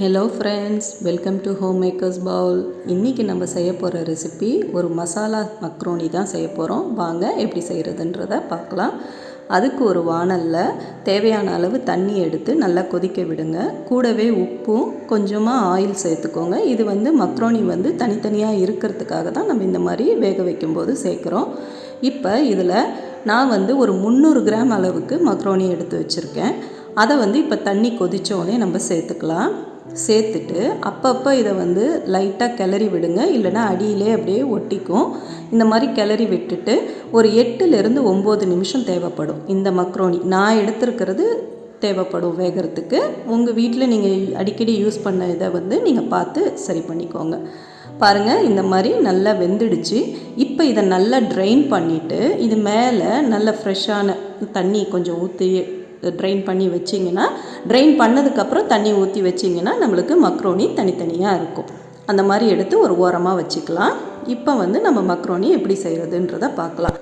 Hello friends, welcome to home makers Pavul. இன்றைக்கி நம்ம செய்ய போகிற ரெசிபி ஒரு மசாலா மக்ரோனி தான் செய்ய போகிறோம். வாங்க எப்படி செய்கிறதுன்றதை பார்க்கலாம். அதுக்கு ஒரு வாணலில் தேவையான அளவு தண்ணி எடுத்து நல்லா கொதிக்க விடுங்க. கூடவே உப்பும் கொஞ்சமாக ஆயில் சேர்த்துக்கோங்க. இது மக்ரோனி தனித்தனியாக இருக்கிறதுக்காக தான் நம்ம இந்த மாதிரி வேக வைக்கும்போது சேர்க்குறோம். இப்போ இதில் நான் ஒரு 300 கிராம் அளவுக்கு மக்ரோனி எடுத்து வச்சுருக்கேன். அதை இப்போ தண்ணி கொதித்தோடனே நம்ம சேர்த்துக்கலாம். சேர்த்துட்டு அப்பப்போ இதை லைட்டாக கிளறி விடுங்க, இல்லைனா அடியிலே அப்படியே ஒட்டிக்கும். இந்த மாதிரி கிளறி விட்டுட்டு ஒரு 8லேருந்து 9 நிமிஷம் தேவைப்படும். இந்த மக்ரோனி நான் எடுத்துருக்கிறது தேவைப்படும் வேகிறதுக்கு. உங்கள் வீட்டில் நீங்கள் அடிக்கடி யூஸ் பண்ண இதை நீங்கள் பார்த்து சரி பண்ணிக்கோங்க. பாருங்கள், இந்த மாதிரி நல்லா வெந்துடுச்சு. இப்போ இதை நல்லா ட்ரைன் பண்ணிவிட்டு இது மேலே நல்ல ஃப்ரெஷ்ஷான தண்ணி கொஞ்சம் ஊற்றி ட்ரைன் பண்ணி வச்சிங்கன்னா, ட்ரைன் பண்ணதுக்கப்புறம் தண்ணி ஊற்றி வச்சிங்கன்னா நம்மளுக்கு மக்ரோனி தனித்தனியாக இருக்கும். அந்த மாதிரி எடுத்து ஒரு ஓரமாக வச்சுக்கலாம். இப்போ நம்ம மக்ரோனி எப்படி செய்கிறதுன்றதை பார்க்கலாம்.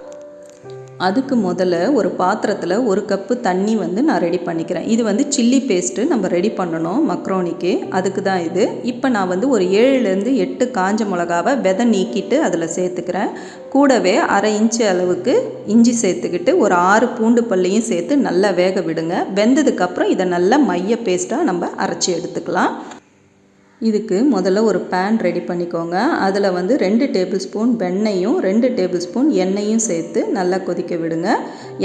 அதுக்கு முதல்ல ஒரு பாத்திரத்தில் 1 கப்பு தண்ணி நான் ரெடி பண்ணிக்கிறேன். இது சில்லி பேஸ்ட்டு நம்ம ரெடி பண்ணணும் மக்ரோனிக்கு, அதுக்கு தான் இது. இப்போ நான் ஒரு 7லேருந்து 8 காஞ்ச மிளகாவை விதை நீக்கிட்டு அதில் சேர்த்துக்கிறேன். கூடவே 1/2 இன்ச்சு அளவுக்கு இஞ்சி சேர்த்துக்கிட்டு ஒரு 6 பூண்டு பல்லையும் சேர்த்து நல்லா வேக விடுங்க. வெந்ததுக்கப்புறம் இதை நல்லா மைய பேஸ்ட்டாக நம்ம அரைச்சி எடுத்துக்கலாம். இதுக்கு முதல்ல ஒரு பேன் ரெடி பண்ணிக்கோங்க. அதில் 2 டேபிள் ஸ்பூன் வெண்ணெயும் 2 டேபிள் ஸ்பூன் எண்ணெயும் சேர்த்து நல்லா கொதிக்க விடுங்க.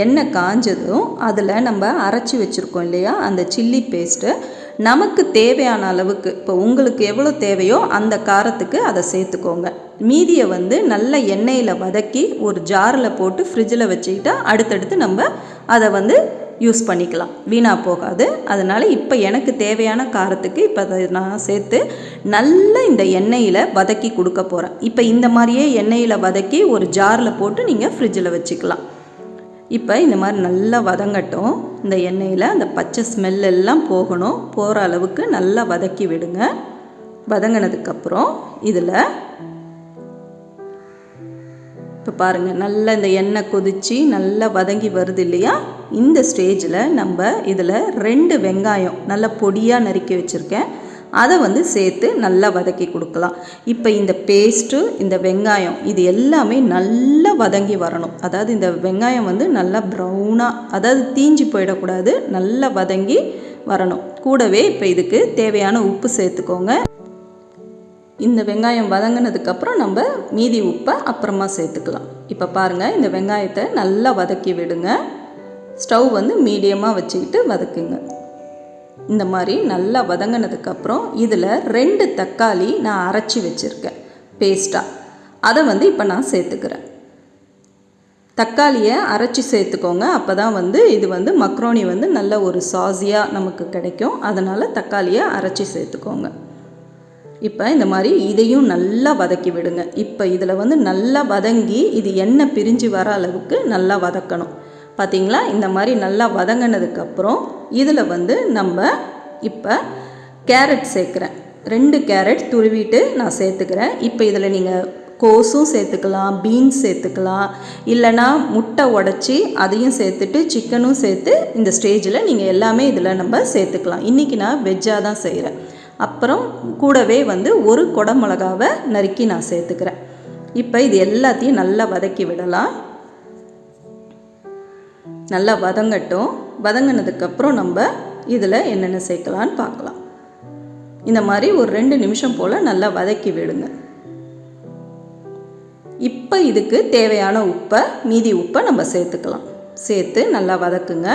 எண்ணெய் காஞ்சதும் அதில் நம்ம அரைச்சி வச்சுருக்கோம் இல்லையா, அந்த சில்லி பேஸ்ட்டு நமக்கு தேவையான அளவுக்கு, இப்போ உங்களுக்கு எவ்வளோ தேவையோ அந்த காரத்துக்கு அதை சேர்த்துக்கோங்க. மீதியை நல்ல எண்ணெயில் வதக்கி ஒரு ஜாரில் போட்டு ஃப்ரிட்ஜில் வச்சுக்கிட்டா அடுத்தடுத்து நம்ம அதை யூஸ் பண்ணிக்கலாம், வீணாக போகாது. அதனால் இப்போ எனக்கு தேவையான காரத்துக்கு இப்போ அதை நான் சேர்த்து நல்லா இந்த எண்ணெயில் வதக்கி கொடுக்க போகிறேன். இப்போ இந்த மாதிரியே எண்ணெயில் வதக்கி ஒரு ஜாரில் போட்டு நீங்கள் ஃப்ரிட்ஜில் வச்சுக்கலாம். இப்போ இந்த மாதிரி நல்லா வதங்கட்டும். இந்த எண்ணெயில் அந்த பச்சை ஸ்மெல் எல்லாம் போகணும், போகிற அளவுக்கு நல்லா வதக்கி விடுங்க. வதங்கினதுக்கப்புறம் இதில் இப்போ பாருங்கள், நல்லா இந்த எண்ணெய் கொதித்து நல்லா வதங்கி வருது இல்லையா. இந்த ஸ்டேஜில் நம்ம இதில் 2 வெங்காயம் நல்லா பொடியாக நறுக்கி வச்சுருக்கேன், அதை சேர்த்து நல்லா வதக்கி கொடுக்கலாம். இப்போ இந்த பேஸ்ட்டு, இந்த வெங்காயம் இது எல்லாமே நல்லா வதங்கி வரணும். அதாவது இந்த வெங்காயம் நல்லா ப்ரௌனாக, அதாவது தீஞ்சு போயிடக்கூடாது, நல்லா வதங்கி வரணும். கூடவே இப்போ இதுக்கு தேவையான உப்பு சேர்த்துக்கோங்க. இந்த வெங்காயம் வதங்கினதுக்கப்புறம் நம்ம மீதி உப்பை அப்புறமா சேர்த்துக்கலாம். இப்போ பாருங்கள், இந்த வெங்காயத்தை நல்லா வதக்கி விடுங்க. ஸ்டவ் மீடியமாக வச்சுக்கிட்டு வதக்குங்க. இந்த மாதிரி நல்லா வதங்கினதுக்கப்புறம் இதில் 2 தக்காளி நான் அரைச்சி வச்சுருக்கேன் பேஸ்ட்டாக, அதை இப்போ நான் சேர்த்துக்கிறேன். தக்காளியை அரைச்சி சேர்த்துக்கோங்க, அப்போ தான் இது மக்ரோனி நல்ல ஒரு சாஸியாக நமக்கு கிடைக்கும். அதனால் தக்காளியை அரைச்சி சேர்த்துக்கோங்க. இப்போ இந்த மாதிரி இதையும் நல்லா வதக்கி விடுங்க. இப்போ இதில் நல்லா வதங்கி இது எண்ணெய் பிரிஞ்சு வர அளவுக்கு நல்லா வதக்கணும். பார்த்திங்களா, இந்த மாதிரி நல்லா வதங்கினதுக்கப்புறம் இதில் நம்ம இப்போ கேரட் சேர்க்குறேன். 2 கேரட் துருவிட்டு நான் சேர்த்துக்கிறேன். இப்போ இதில் நீங்கள் கோஸும் சேர்த்துக்கலாம், பீன்ஸ் சேர்த்துக்கலாம், இல்லைனா முட்டை உடச்சி அதையும் சேர்த்துட்டு சிக்கனும் சேர்த்து இந்த ஸ்டேஜில் நீங்கள் எல்லாமே இதில் நம்ம சேர்த்துக்கலாம். இன்றைக்கி நான் வெஜ்ஜாக தான் செய்கிறேன். அப்புறம் கூடவே 1 கொடை மிளகாவை நறுக்கி நான் சேர்த்துக்கிறேன். இப்போ இது எல்லாத்தையும் நல்லா வதக்கி விடலாம். நல்லா வதங்கட்டும். வதங்கினதுக்கப்புறம் நம்ம இதில் என்னென்ன சேர்க்கலான்னு பார்க்கலாம். இந்த மாதிரி ஒரு 2 நிமிஷம் போல் நல்லா வதக்கி விடுங்க. இப்போ இதுக்கு தேவையான உப்பை, மீதி உப்பை நம்ம சேர்த்துக்கலாம். சேர்த்து நல்லா வதக்குங்க.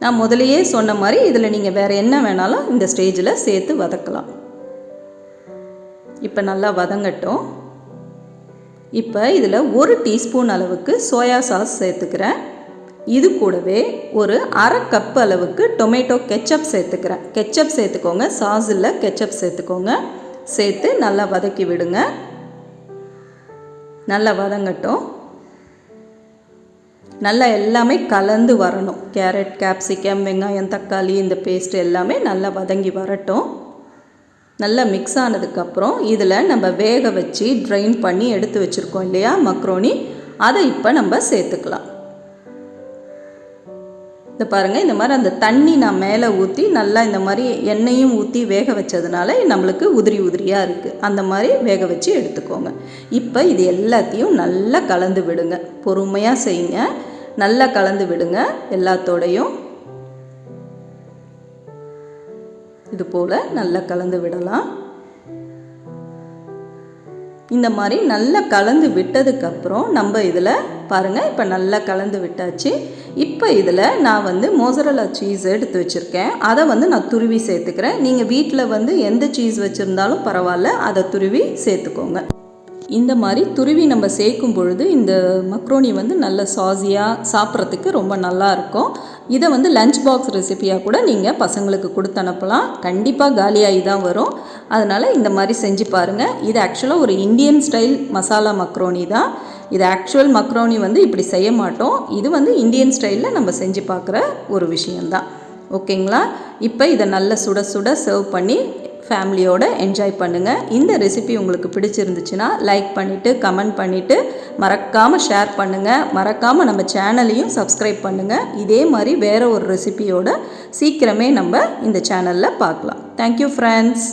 நான் முதலையே சொன்ன மாதிரி இதில் நீங்கள் வேறு என்ன வேணாலும் இந்த ஸ்டேஜில் சேர்த்து வதக்கலாம். இப்போ நல்லா வதங்கட்டும். இப்போ இதில் 1 டீஸ்பூன் அளவுக்கு சோயா சாஸ் சேர்த்துக்கிறேன். இது கூடவே ஒரு 1/2 கப் அளவுக்கு டொமேட்டோ கெச்சப் சேர்த்துக்கிறேன். கெச்சப் சேர்த்துக்கோங்க, சாஸ் இல்லை, கெச்சப் சேர்த்துக்கோங்க. சேர்த்து நல்லா வதக்கி விடுங்க. நல்லா வதங்கட்டும். நல்லா எல்லாமே கலந்து வரணும். கேரட், கேப்சிகம், வெங்காயம், தக்காளி, இந்த பேஸ்ட்டு எல்லாமே நல்லா வதங்கி வரட்டும். நல்லா மிக்ஸ் ஆனதுக்கப்புறம் இதில் நம்ம வேக வச்சு ட்ரைன் பண்ணி எடுத்து வச்சுருக்கோம் இல்லையா மக்ரோனி, அதை இப்போ நம்ம சேர்த்துக்கலாம். இதை பாருங்கள், இந்த மாதிரி அந்த தண்ணி நான் மேலே ஊற்றி நல்லா இந்த மாதிரி எண்ணெயும் ஊற்றி வேக வச்சதுனால நம்மளுக்கு உதிரி உதிரியாக இருக்குது. அந்த மாதிரி வேக வச்சு எடுத்துக்கோங்க. இப்போ இது எல்லாத்தையும் நல்லா கலந்து விடுங்க. பொறுமையாக செய்யுங்க. நல்லா கலந்து விடுங்க எல்லாத்தோடையும். இது போல் நல்லா கலந்து விடலாம். இந்த மாதிரி நல்லா கலந்து விட்டதுக்கப்புறம் நம்ம இதில் பாருங்கள், இப்போ நல்லா கலந்து விட்டாச்சு. இப்போ இதில் நான் மோசரல்லா சீஸ் எடுத்து வச்சுருக்கேன். அதை நான் துருவி சேர்த்துக்கிறேன். நீங்கள் வீட்டில் எந்த சீஸ் வச்சுருந்தாலும் பரவாயில்ல, அதை துருவி சேர்த்துக்கோங்க. இந்த மாதிரி துருவி நம்ம சேர்க்கும் பொழுது இந்த மக்ரோனி நல்ல சாஸியாக சாப்பிட்றதுக்கு ரொம்ப நல்லாயிருக்கும். இதை லஞ்ச் பாக்ஸ் ரெசிபியாக கூட நீங்கள் பசங்களுக்கு கொடுத்து அனுப்பலாம். கண்டிப்பாக காலியாகி தான் வரும். அதனால் இந்த மாதிரி செஞ்சு பாருங்கள். இது ஆக்சுவலாக ஒரு இந்தியன் ஸ்டைல் மசாலா மக்ரோனி தான். இது ஆக்சுவல் மக்ரோனி இப்படி செய்ய மாட்டோம். இது இந்தியன் ஸ்டைலில் நம்ம செஞ்சு பார்க்குற ஒரு விஷயந்தான். ஓகேங்களா? இப்போ இதை நல்லா சுட சுட சர்வ் பண்ணி ஃபேமிலியோடு என்ஜாய் பண்ணுங்கள். இந்த ரெசிபி உங்களுக்கு பிடிச்சிருந்துச்சுன்னா லைக் பண்ணிவிட்டு கமெண்ட் பண்ணிவிட்டு மறக்காமல் ஷேர் பண்ணுங்கள். மறக்காமல் நம்ம சேனலையும் சப்ஸ்கிரைப் பண்ணுங்கள். இதே மாதிரி வேறு ஒரு ரெசிபியோட சீக்கிரமே நம்ம இந்த சேனலில் பார்க்கலாம். Thank you friends.